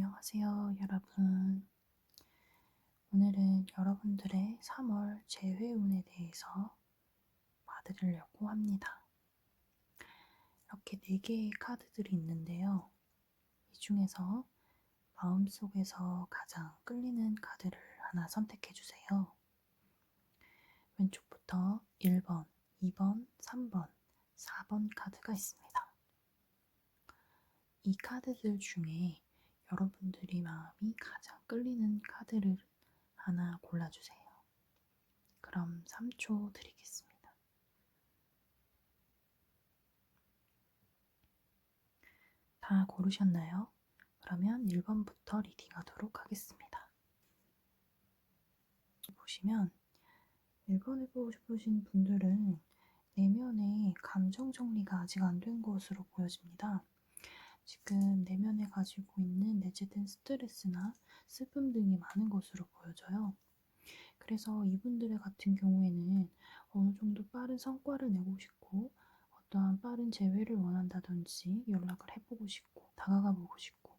안녕하세요, 여러분. 오늘은 여러분들의 3월 재회운에 대해서 봐드리려고 합니다. 이렇게 4개의 카드들이 있는데요. 이 중에서 마음속에서 가장 끌리는 카드를 하나 선택해 주세요. 왼쪽부터 1번, 2번, 3번, 4번 카드가 있습니다. 이 카드들 중에 여러분들이 마음이 가장 끌리는 카드를 하나 골라주세요. 그럼 3초 드리겠습니다. 다 고르셨나요? 그러면 1번부터 리딩하도록 하겠습니다. 보시면 1번을 보신 분들은 내면의 감정 정리가 아직 안 된 것으로 보여집니다. 지금 내면에 가지고 있는 내재된 스트레스나 슬픔 등이 많은 것으로 보여져요. 그래서 이분들의 같은 경우에는 어느 정도 빠른 성과를 내고 싶고 어떠한 빠른 재회를 원한다든지 연락을 해보고 싶고 다가가 보고 싶고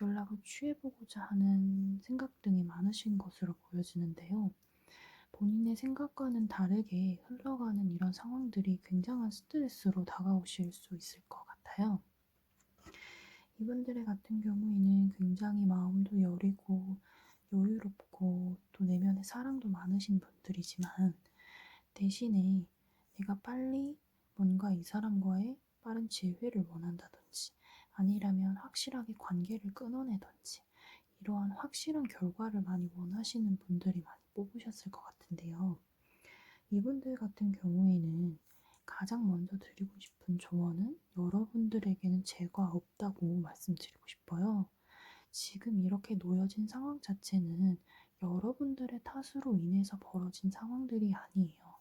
연락을 취해보고자 하는 생각 등이 많으신 것으로 보여지는데요. 본인의 생각과는 다르게 흘러가는 이런 상황들이 굉장한 스트레스로 다가오실 수 있을 것 같아요. 이분들의 같은 경우에는 굉장히 마음도 여리고 여유롭고 또 내면에 사랑도 많으신 분들이지만 대신에 내가 빨리 뭔가 이 사람과의 빠른 재회를 원한다든지 아니라면 확실하게 관계를 끊어내든지 이러한 확실한 결과를 많이 원하시는 분들이 많이 뽑으셨을 것 같은데요. 이분들 같은 경우에는 가장 먼저 드리고 싶은 조언은 여러분들에게는 죄가 없다고 말씀드리고 싶어요. 지금 이렇게 놓여진 상황 자체는 여러분들의 탓으로 인해서 벌어진 상황들이 아니에요.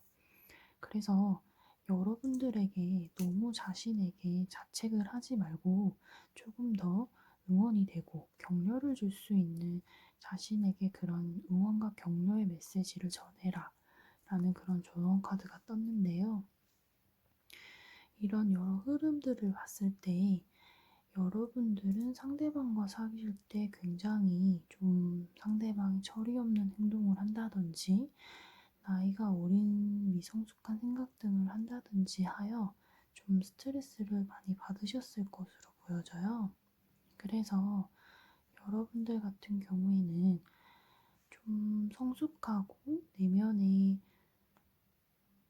그래서 여러분들에게 너무 자신에게 자책을 하지 말고 조금 더 응원이 되고 격려를 줄 수 있는 자신에게 그런 응원과 격려의 메시지를 전해라 라는 그런 조언 카드가 떴는데요. 이런 여러 흐름들을 봤을 때 여러분들은 상대방과 사귀실 때 굉장히 좀 상대방이 철이 없는 행동을 한다든지 나이가 어린 미성숙한 생각 등을 한다든지 하여 좀 스트레스를 많이 받으셨을 것으로 보여져요. 그래서 여러분들 같은 경우에는 좀 성숙하고 내면에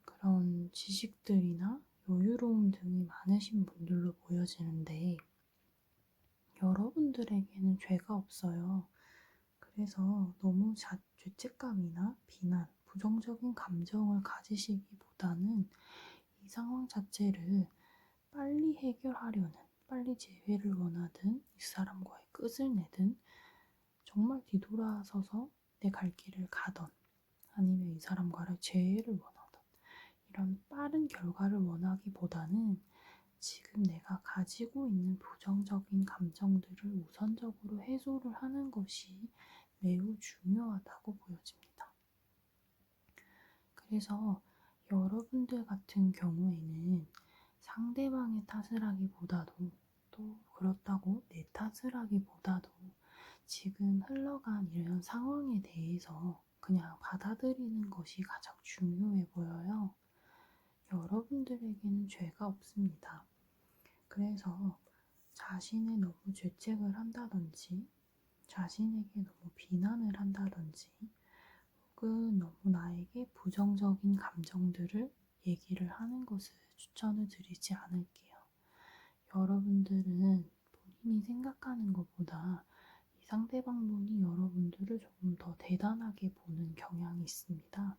그런 지식들이나 여유로움 등이 많으신 분들로 보여지는데 여러분들에게는 죄가 없어요. 그래서 너무 죄책감이나 비난, 부정적인 감정을 가지시기보다는 이 상황 자체를 빨리 해결하려는, 빨리 재회를 원하든, 이 사람과의 끝을 내든, 정말 뒤돌아서서 내 갈 길을 가던, 아니면 이 사람과의 재회를 원하던, 이런 빠른 결과를 원하기보다는 지금 내가 가지고 있는 부정적인 감정들을 우선적으로 해소를 하는 것이 매우 중요하다고 보여집니다. 그래서 여러분들 같은 경우에는 상대방의 탓을 하기보다도 또 그렇다고 내 탓을 하기보다도 지금 흘러간 이런 상황에 대해서 그냥 받아들이는 것이 가장 중요해 보여요. 여러분들에게는 죄가 없습니다. 그래서 자신의 너무 죄책을 한다든지 자신에게 너무 비난을 한다든지 혹은 너무 나에게 부정적인 감정들을 얘기를 하는 것을 추천을 드리지 않을게요. 여러분들은 본인이 생각하는 것보다 이 상대방 분이 여러분들을 조금 더 대단하게 보는 경향이 있습니다.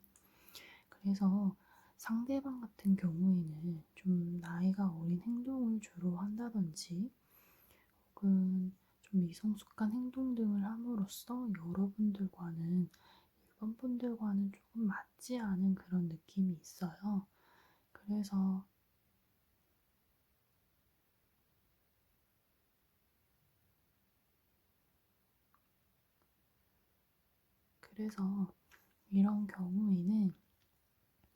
그래서 상대방 같은 경우에는 좀 나이가 어린 행동을 주로 한다든지 혹은 좀 미성숙한 행동 등을 함으로써 여러분들과는 일반 분들과는 조금 맞지 않은 그런 느낌이 있어요. 그래서 이런 경우에는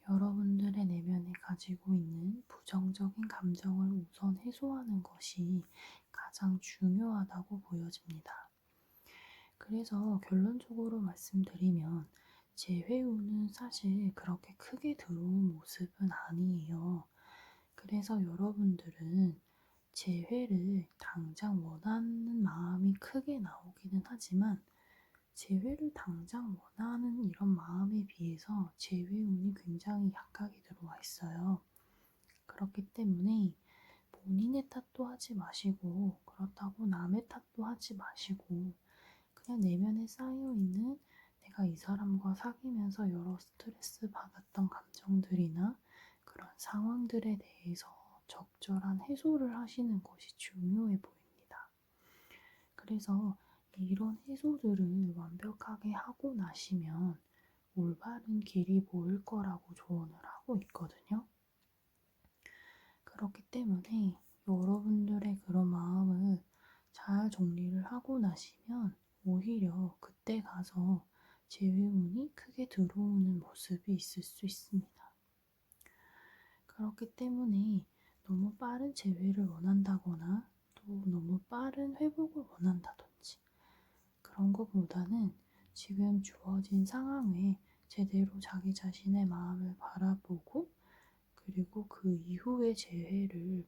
여러분들의 내면에 가지고 있는 부정적인 감정을 우선 해소하는 것이 가장 중요하다고 보여집니다. 그래서 결론적으로 말씀드리면 제 회우는 사실 그렇게 크게 들어온 모습은 아니에요. 그래서 여러분들은 제 회를 당장 원하는 마음이 크게 나오기는 하지만 제 회를 당장 원하는 이런 마음에 비해서 제 회운이 굉장히 약하게 들어와 있어요. 그렇기 때문에 본인의 탓도 하지 마시고 그렇다고 남의 탓도 하지 마시고 그냥 내면에 쌓여있는 내가 이 사람과 사귀면서 여러 스트레스 받았던 감정들이나 그런 상황들에 대해서 적절한 해소를 하시는 것이 중요해 보입니다. 그래서 이런 해소들을 완벽하게 하고 나시면 올바른 길이 보일 거라고 조언을 하고 있거든요. 그렇기 때문에 여러분들의 그런 마음을 잘 정리를 하고 나시면 오히려 그때 가서 재회운이 크게 들어오는 모습이 있을 수 있습니다. 그렇기 때문에 너무 빠른 재회를 원한다거나 또 너무 빠른 회복을 원한다든지 그런 것보다는 지금 주어진 상황에 제대로 자기 자신의 마음을 바라보고 그리고 그 이후의 재회를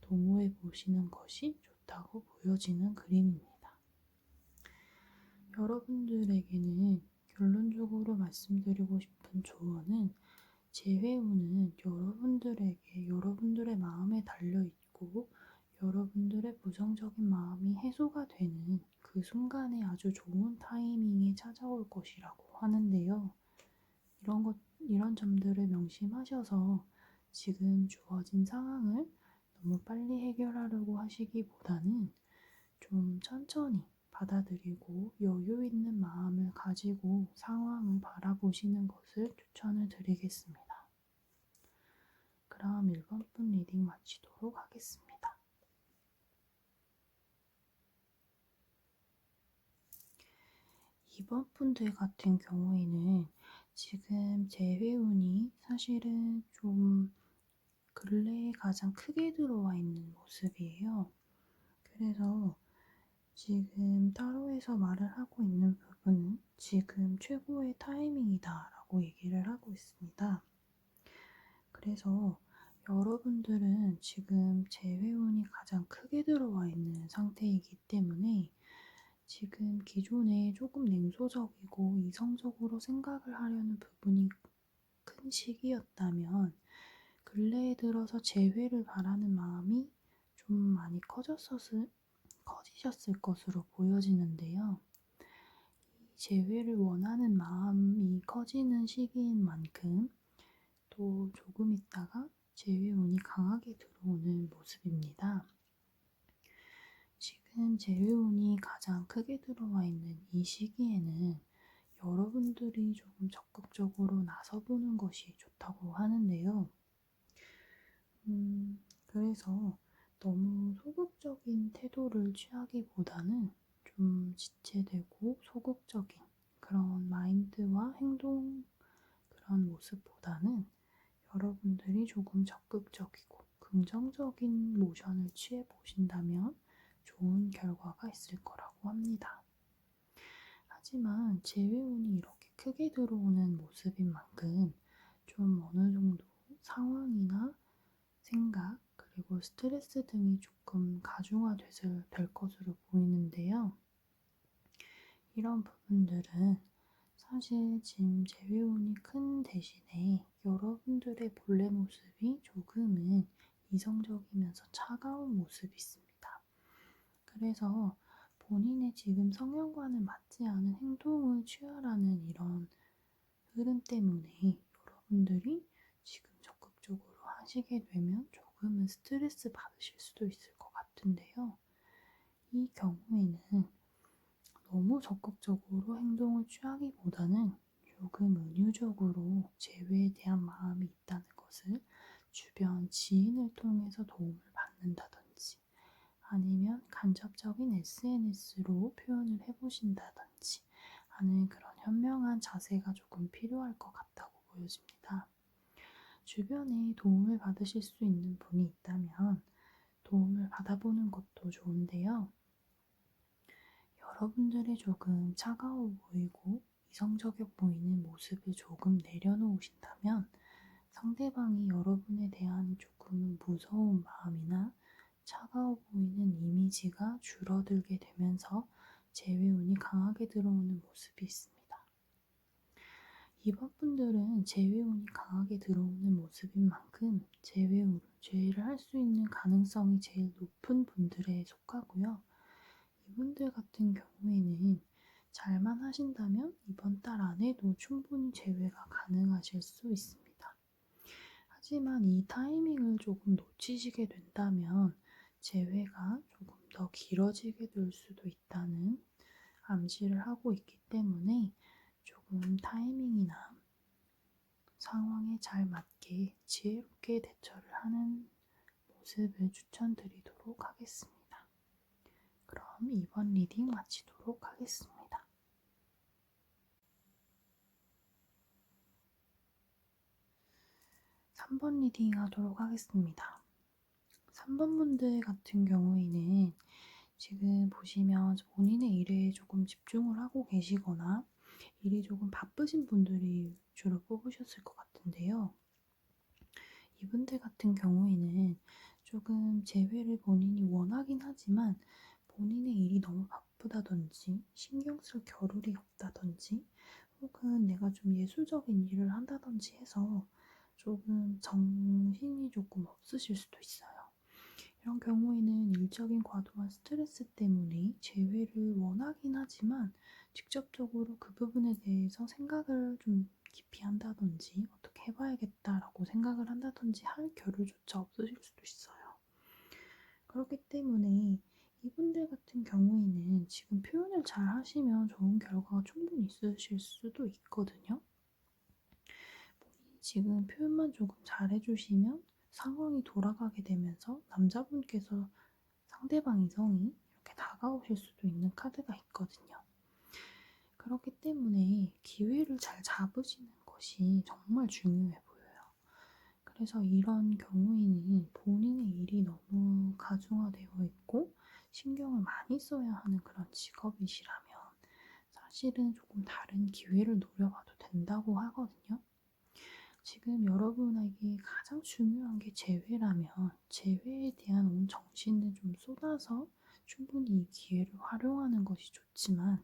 도모해 보시는 것이 좋다고 보여지는 그림입니다. 여러분들에게는 결론적으로 말씀드리고 싶은 조언은 재회운은 여러분들에게 여러분들의 마음에 달려있고 여러분들의 부정적인 마음이 해소가 되는 그 순간에 아주 좋은 타이밍에 찾아올 것이라고 하는데요. 이런 점들을 명심하셔서 지금 주어진 상황을 너무 빨리 해결하려고 하시기보다는 좀 천천히 받아들이고 여유 있는 마음을 가지고 상황을 바라보시는 것을 추천을 드리겠습니다. 그럼 1번 분 리딩 마치도록 하겠습니다. 2번 분들 같은 경우에는 지금 재회운이 사실은 좀 근래에 가장 크게 들어와 있는 모습이에요. 그래서 지금 타로에서 말을 하고 있는 부분은 지금 최고의 타이밍이다 라고 얘기를 하고 있습니다. 그래서 여러분들은 지금 재회운이 가장 크게 들어와 있는 상태이기 때문에 지금 기존에 조금 냉소적이고 이성적으로 생각을 하려는 부분이 큰 시기였다면 근래에 들어서 재회를 바라는 마음이 좀 많이 커지셨을 것으로 보여지는데요. 이 재회를 원하는 마음이 커지는 시기인 만큼 또 조금 있다가 재회운이 강하게 들어오는 모습입니다. 지금 재회운이 가장 크게 들어와 있는 이 시기에는 여러분들이 조금 적극적으로 나서보는 것이 좋다고 하는데요. 그래서 너무 소극적인 태도를 취하기보다는 좀 지체되고 소극적인 그런 마인드와 행동 그런 모습보다는 여러분들이 조금 적극적이고 긍정적인 모션을 취해 보신다면 좋은 결과가 있을 거라고 합니다. 하지만 재회운이 이렇게 크게 들어오는 모습인 만큼 좀 어느 정도 상황이나 생각 그리고 스트레스 등이 조금 가중화돼서 될 것으로 보이는데요. 이런 부분들은 사실 지금 재회운이 큰 대신에 여러분들의 본래 모습이 조금은 이성적이면서 차가운 모습이 있습니다. 그래서 본인의 지금 성향과는 맞지 않은 행동을 취하라는 이런 흐름 때문에 여러분들이 지금 적극적으로 하시게 되면 조금은 스트레스 받으실 수도 있을 것 같은데요. 이 경우에는 너무 적극적으로 행동을 취하기보다는 조금 은유적으로 재회에 대한 마음이 있다는 것을 주변 지인을 통해서 도움을 받는다든지 아니면 간접적인 SNS로 표현을 해보신다든지 하는 그런 현명한 자세가 조금 필요할 것 같다고 보여집니다. 주변에 도움을 받으실 수 있는 분이 있다면 도움을 받아보는 것도 좋은데요. 여러분들의 조금 차가워 보이고 이성적이어 보이는 모습을 조금 내려놓으신다면 상대방이 여러분에 대한 조금 무서운 마음이나 차가워 보이는 이미지가 줄어들게 되면서 재회운이 강하게 들어오는 모습이 있습니다. 이번 분들은 재회운이 강하게 들어오는 모습인 만큼 재회를 할 수 있는 가능성이 제일 높은 분들에 속하고요. 이분들 같은 경우에는 잘만 하신다면 이번 달 안에도 충분히 재회가 가능하실 수 있습니다. 하지만 이 타이밍을 조금 놓치시게 된다면 재회가 조금 더 길어지게 될 수도 있다는 암시를 하고 있기 때문에 조금 타이밍이나 상황에 잘 맞게 지혜롭게 대처를 하는 모습을 추천드리도록 하겠습니다. 그럼 이번 리딩 마치도록 하겠습니다. 3번 리딩 하도록 하겠습니다. 3번 분들 같은 경우에는 지금 보시면 본인의 일에 조금 집중을 하고 계시거나 일이 조금 바쁘신 분들이 주로 뽑으셨을 것 같은데요. 이분들 같은 경우에는 조금 재회를 본인이 원하긴 하지만 본인의 일이 너무 바쁘다든지 신경 쓸 겨를이 없다든지 혹은 내가 좀 예술적인 일을 한다든지 해서 조금 정신이 조금 없으실 수도 있어요. 이런 경우에는 일적인 과도한 스트레스 때문에 재회를 원하긴 하지만 직접적으로 그 부분에 대해서 생각을 좀 깊이 한다든지 어떻게 해봐야겠다라고 생각을 한다든지 할 겨를조차 없으실 수도 있어요. 그렇기 때문에 이분들 같은 경우에는 지금 표현을 잘 하시면 좋은 결과가 충분히 있으실 수도 있거든요. 본인이 지금 표현만 조금 잘 해주시면 상황이 돌아가게 되면서 남자분께서 상대방 이성이 이렇게 다가오실 수도 있는 카드가 있거든요. 그렇기 때문에 기회를 잘 잡으시는 것이 정말 중요해 보여요. 그래서 이런 경우에는 본인의 일이 너무 가중화되어 있고 신경을 많이 써야 하는 그런 직업이시라면 사실은 조금 다른 기회를 노려봐도 된다고 하거든요. 지금 여러분에게 가장 중요한 게 재회라면 재회에 대한 온 정신을 좀 쏟아서 충분히 이 기회를 활용하는 것이 좋지만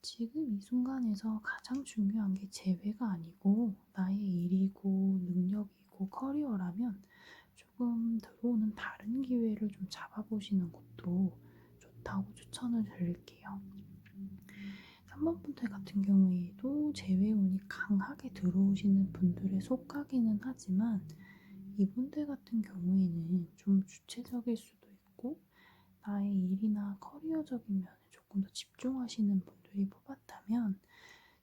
지금 이 순간에서 가장 중요한 게 재회가 아니고 나의 일이고 능력이고 커리어라면 조금 들어오는 다른 기회를 좀 잡아보시는 것도 좋다고 추천을 드릴게요. 3번 분들 같은 경우에도 재회운이 강하게 들어오시는 분들에 속하기는 하지만 이분들 같은 경우에는 좀 주체적일 수도 있고 나의 일이나 커리어적인 면에 조금 더 집중하시는 분들이 뽑았다면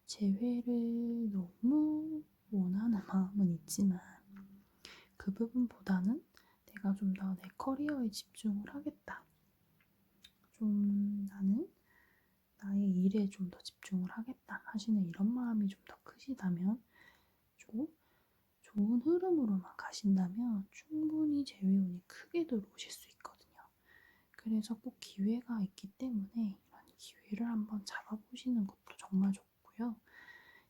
재회를 너무 원하는 마음은 있지만 그 부분보다는 내가 좀 더 내 커리어에 집중을 하겠다. 좀 나는 나의 일에 좀 더 집중을 하겠다 하시는 이런 마음이 좀 더 크시다면 좀 좋은 흐름으로만 가신다면 충분히 재회운이 크게 들어오실 수 있거든요. 그래서 꼭 기회가 있기 때문에 이런 기회를 한번 잡아보시는 것도 정말 좋고요.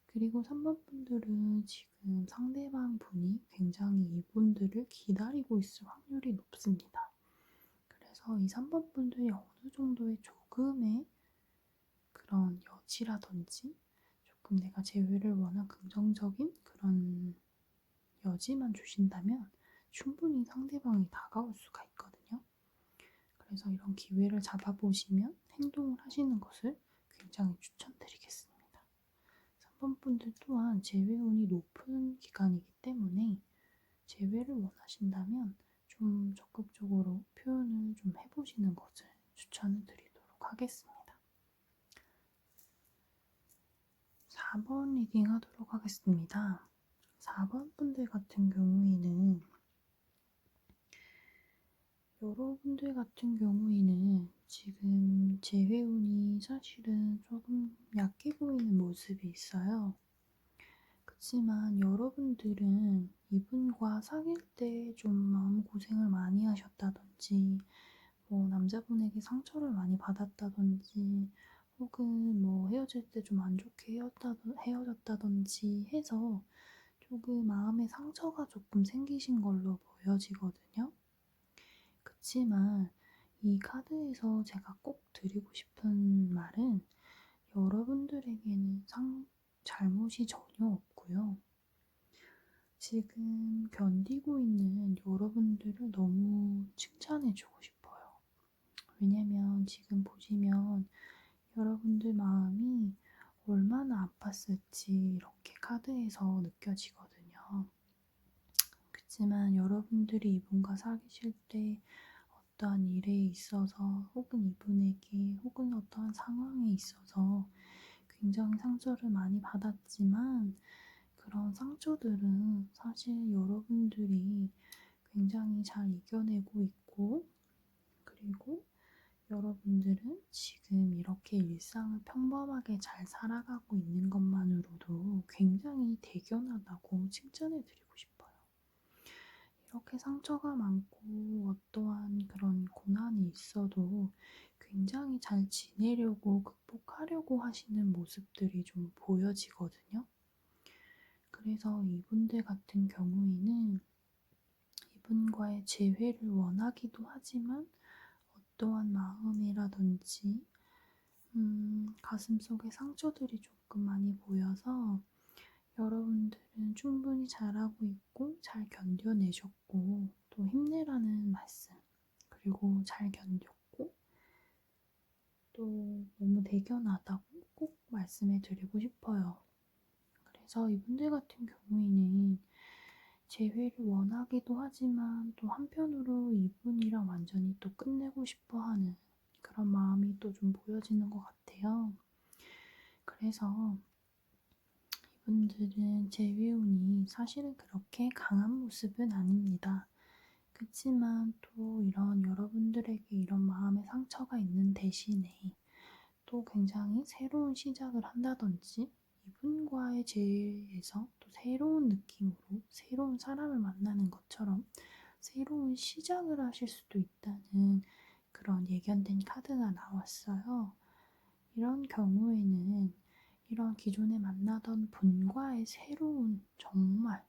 그리고 3번 분들은 지금 상대방 분이 굉장히 이분들을 기다리고 있을 확률이 높습니다. 그래서 이 3번 분들이 어느 정도의 조금의 그런 여지라든지 조금 내가 재회를 원한 긍정적인 그런 여지만 주신다면 충분히 상대방이 다가올 수가 있거든요. 그래서 이런 기회를 잡아보시면 행동을 하시는 것을 굉장히 추천드리겠습니다. 3번 분들 또한 재회운이 높은 기간이기 때문에 재회를 원하신다면 좀 적극적으로 표현을 좀 해보시는 것을 추천을 드리도록 하겠습니다. 4번 리딩 하도록 하겠습니다. 4번 분들 같은 경우에는 여러분들 같은 경우에는 지금 재회운이 사실은 조금 약해 보이는 모습이 있어요. 그렇지만 여러분들은 이분과 사귈 때 좀 마음고생을 많이 하셨다든지 뭐 남자분에게 상처를 많이 받았다든지 혹은 뭐 헤어질 때 좀 안 좋게 헤어졌다든지 해서 조금 마음에 상처가 조금 생기신 걸로 보여지거든요. 그치만 이 카드에서 제가 꼭 드리고 싶은 말은 여러분들에게는 잘못이 전혀 없고요. 지금 견디고 있는 여러분들을 너무 칭찬해주고 싶어요. 왜냐면 지금 보시면 여러분들 마음이 얼마나 아팠을지 이렇게 카드에서 느껴지거든요. 그치만 여러분들이 이분과 사귀실 때 어떠한 일에 있어서 혹은 이분에게 혹은 어떠한 상황에 있어서 굉장히 상처를 많이 받았지만 그런 상처들은 사실 여러분들이 굉장히 잘 이겨내고 있고 그리고 여러분들은 지금 이렇게 일상을 평범하게 잘 살아가고 있는 것만으로도 굉장히 대견하다고 칭찬해드리고 싶어요. 이렇게 상처가 많고 어떠한 그런 고난이 있어도 굉장히 잘 지내려고 극복하려고 하시는 모습들이 좀 보여지거든요. 그래서 이분들 같은 경우에는 이분과의 재회를 원하기도 하지만 어떠한 마음이라든지 가슴속에 상처들이 조금 많이 보여서 여러분들은 충분히 잘하고 있고 잘 견뎌내셨고 또 힘내라는 말씀 그리고 잘 견뎠고 또 너무 대견하다고 꼭 말씀해 드리고 싶어요. 그래서 이분들 같은 경우에는 재회를 원하기도 하지만 또 한편으로 이분이랑 완전히 또 끝내고 싶어 하는 그런 마음이 또 좀 보여지는 것 같아요. 그래서 이분들은 재회운이 사실은 그렇게 강한 모습은 아닙니다. 그치만 또 이런 여러분들에게 이런 마음의 상처가 있는 대신에 또 굉장히 새로운 시작을 한다든지 이분과의 재회에서 또 새로운 느낌으로 새로운 사람을 만나는 것처럼 새로운 시작을 하실 수도 있다는 그런 예견된 카드가 나왔어요. 이런 경우에는 이런 기존에 만나던 분과의 새로운 정말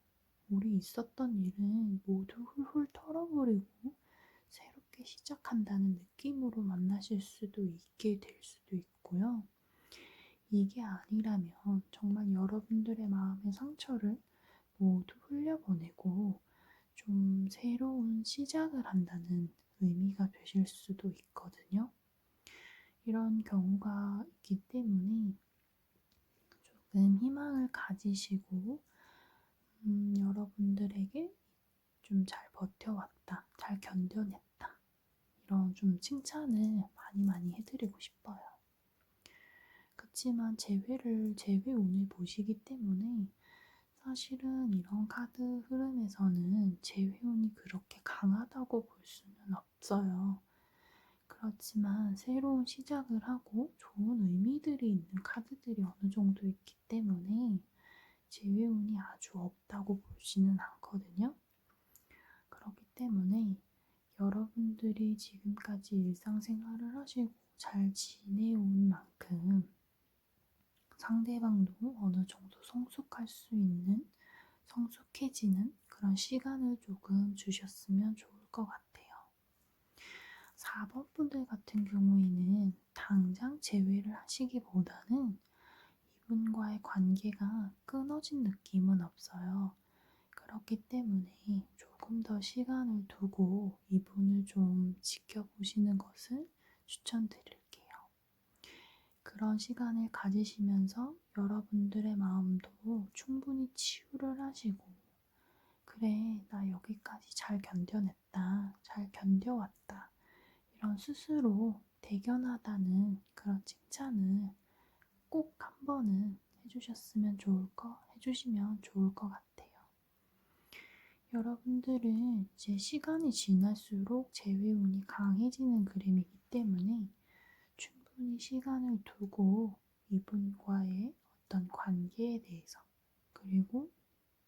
우리 있었던 일은 모두 훌훌 털어버리고 새롭게 시작한다는 느낌으로 만나실 수도 있게 될 수도 있고요. 이게 아니라면 정말 여러분들의 마음의 상처를 모두 흘려보내고 좀 새로운 시작을 한다는 의미가 되실 수도 있거든요. 이런 경우가 있기 때문에 조금 희망을 가지시고 여러분들에게 좀 잘 버텨왔다, 잘 견뎌냈다 이런 좀 칭찬을 많이 많이 해드리고 싶어요. 그치만 재회운을 보시기 때문에 사실은 이런 카드 흐름에서는 재회운이 그렇게 강하다고 볼 수는 없어요. 그렇지만 새로운 시작을 하고 좋은 의미들이 있는 카드들이 어느 정도 있기 때문에 재회운이 아주 없다고 보지는 않거든요. 그렇기 때문에 여러분들이 지금까지 일상생활을 하시고 잘 지내온 만큼 상대방도 어느 정도 성숙할 수 있는, 성숙해지는 그런 시간을 조금 주셨으면 좋을 것 같아요. 4번 분들 같은 경우에는 당장 재회를 하시기보다는 이분과의 관계가 끊어진 느낌은 없어요. 그렇기 때문에 조금 더 시간을 두고 이분을 좀 지켜보시는 것을 추천드릴게요. 그런 시간을 가지시면서 여러분들의 마음도 충분히 치유를 하시고 그래, 나 여기까지 잘 견뎌냈다, 잘 견뎌왔다 이런 스스로 대견하다는 그런 칭찬을 꼭 한 번은 해주시면 좋을 것 같아요. 여러분들은 이제 시간이 지날수록 재회운이 강해지는 그림이기 때문에 충분히 시간을 두고 이분과의 어떤 관계에 대해서 그리고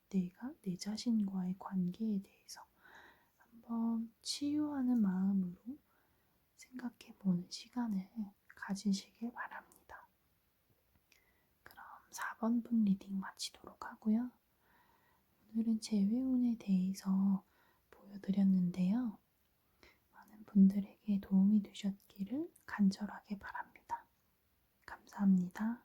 내가 내 자신과의 관계에 대해서 한번 치유하는 마음으로 생각해 보는 시간을 가지시길 바랍니다. 그럼 4번 분 리딩 마치도록 하고요. 오늘은 재회운에 대해서 보여드렸는데요. 많은 분들에게 도움이 되셨기를 간절하게 바랍니다. 감사합니다.